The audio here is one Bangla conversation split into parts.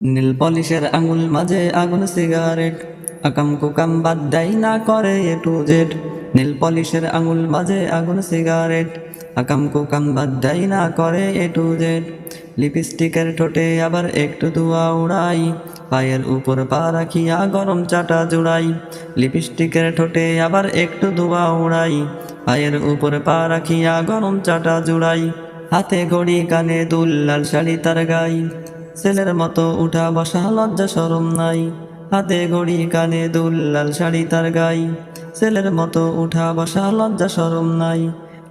নীল পলিশের আঙুল মাঝে আগুন সিগারেট, আকাম কুকাম বাদ দেয় না করে এ টু জেড। নীল পলিশের আঙুল মাঝে আগুন সিগারেট, আকাম কুকাম বাদ দেয় না করে এ টু জেড। লিপস্টিকের ঠোঁটে আবার একটু ধোঁয়া উড়াই, পায়ের উপর পা রাখিয়া গরম চাটা জুড়াই। লিপস্টিকের ঠোঁটে আবার একটু ধোঁয়া উড়াই, পায়ের উপর পা রাখিয়া গরম চাটা জুড়াই। হাতে ঘড়ি কানে দুল লাল শাড়ি তার গাই, ছেলের মতো উঠা বসা লজ্জা শরম নাই। হাতে ঘড়ি কানে দুল লাল শাড়ি তার গাই, ছেলের মতো উঠা বসা লজ্জা শরম নাই।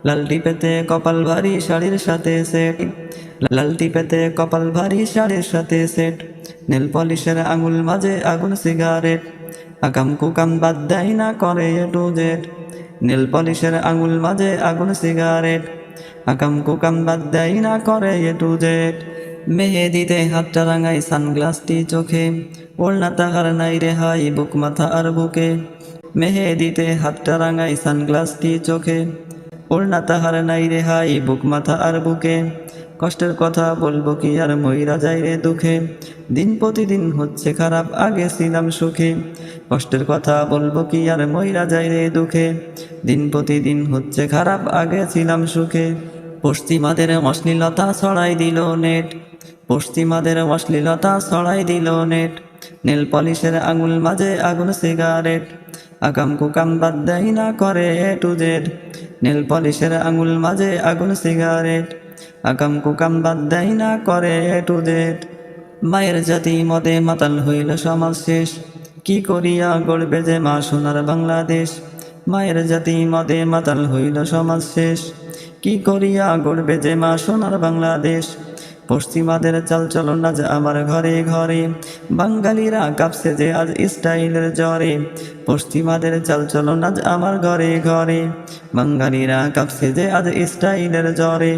লালটি পেতে কপাল ভারী শাড়ির সাথে সেট, লালটি পেতে কপাল ভারী শাড়ির সাথে সেট। নেল পলিশের আঙুল মাঝে আগুন সিগারেট, আকাম কুকাম বাদ দেয় না করে এ টু জেড। নেল পলিশের আঙুল মাঝে আগুন সিগারেট, আকাম কুকাম বাদ দেয় না করে এ টু জেড। মেহেদিতে হাতটা রাঙাই সানগ্লাসটি চোখে, ওড়না তাহার নাই রেহাই বুক মাথা আর বুকে। মেহেদিতে হাতটা রাঙাই সানগ্লাসটি চোখে, ওড়না তাহার নাই রেহাই বুক মাথা আর বুকে। কষ্টের কথা বলবো কি আর মইরা যাই রে দুঃখে, দিন প্রতিদিন হচ্ছে খারাপ আগে ছিলাম সুখে। কষ্টের কথা বলবো কি আর মইরা যাই রে দুঃখে, দিন প্রতিদিন হচ্ছে খারাপ আগে ছিলাম সুখে। পশ্চিমাদের অশ্লীলতা ছড়াই দিল নেট, পশ্চিমাদের অশ্লীলতা ছড়াই দিল নেট। নেল পলিশের আঙুল মাঝে আগুন সিগারেট, আকাম কুকাম বাদ দেয় না করে এ টু জেড। নেল পলিশের আঙুল মাঝে আগুন সিগারেট, আকাম কুকাম বাদ দেয় না করে এ টু জেড। মায়ের জাতি মদে মাতাল হইল সমাজ শেষ, কি করিয়া গড়বে যে মা সোনার বাংলাদেশ। মায়ের জাতি মদে মাতাল হইল সমাজ শেষ, কি করিয়া গড়বে যে মা সোনার বাংলাদেশ। পশ্চিমাদের চাল চলন আজ আমার ঘরে ঘরে, বাঙালিরা কাঁপছে যে আজ স্টাইলের জ্বরে। পশ্চিমাদের চাল চলন আজ আমার ঘরে ঘরে, বাঙালিরা কাঁপছে যে আজ স্টাইলের জ্বরে।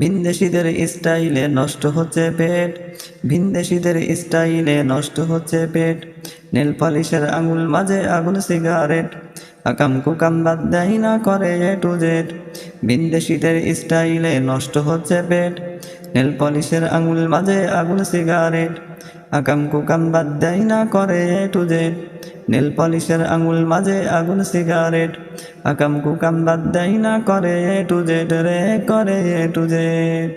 ভিনদেশীদের স্টাইলে নষ্ট হচ্ছে পেট, ভিনদেশীদের স্টাইলে নষ্ট হচ্ছে পেট। নেল পলিশের আঙুল মাঝে আগুন সিগারেট, আকাম কুকাম বাদ দেয় না করে এ টু জেড। ভিনদেশীদের স্টাইলে নষ্ট হচ্ছে পেট, নেল পলিশের আঙুল মাঝে আগুন সিগারেট, আকাম কুকাম বাদ দেয় না করে এ টু জেড। নেল পলিশের আঙুল মাঝে আগুন সিগারেট, আকাম কুকাম বাদ দেয় না করে এ টু জেড রে করে এ টু জেড।